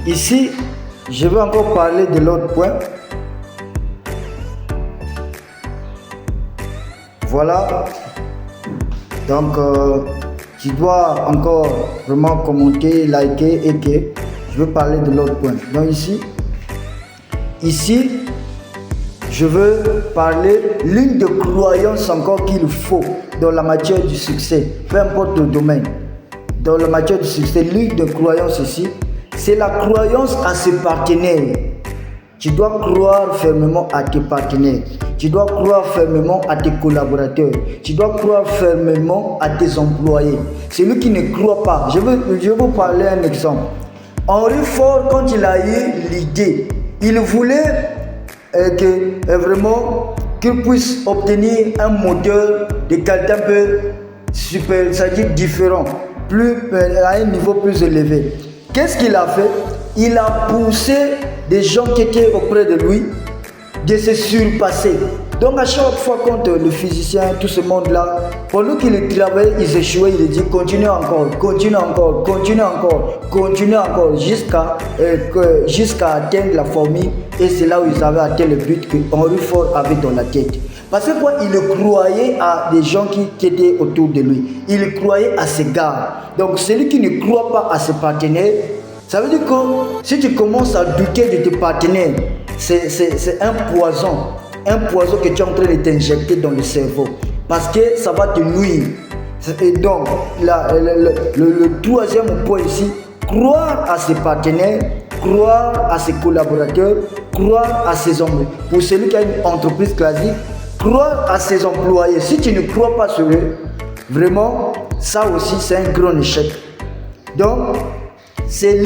Ici, je vais encore parler de l'autre point. Voilà. Donc, tu dois encore vraiment commenter, liker et que je veux parler de l'autre point. Donc ici, je veux parler l'une des croyances encore qu'il faut dans la matière du succès, peu importe le domaine. Dans la matière du succès, l'une des croyances ici, c'est la croyance à ses partenaires. Tu dois croire fermement à tes partenaires. Tu dois croire fermement à tes collaborateurs. Tu dois croire fermement à tes employés. Celui qui ne croit pas, je vais vous parler un exemple. Henry Ford, quand il a eu l'idée, il voulait vraiment qu'il puisse obtenir un moteur de qualité un peu super, c'est-à-dire différent, à un niveau plus élevé. Qu'est-ce qu'il a fait? Il a poussé des gens qui étaient auprès de lui de se surpasser. Donc à chaque fois quand le physicien, tout ce monde-là, pendant qu'il travaillait, ils échouaient, il dit continue encore, continue encore, continue encore, continue encore, jusqu'à atteindre la formule. Et c'est là où ils avaient atteint le but que Henry Ford avait dans la tête. Parce que quoi, il croyait à des gens qui étaient autour de lui. Il croyait à ses gars. Donc celui qui ne croit pas à ses partenaires, ça veut dire que si tu commences à douter de tes partenaires, c'est un poison que tu es en train de t'injecter dans le cerveau. Parce que ça va te nuire. Et donc, le troisième point ici, croire à ses partenaires, croire à ses collaborateurs, croire à ses hommes. Pour celui qui a une entreprise classique, croire à ses employés. Si tu ne crois pas sur eux, vraiment, ça aussi c'est un grand échec. Donc, c'est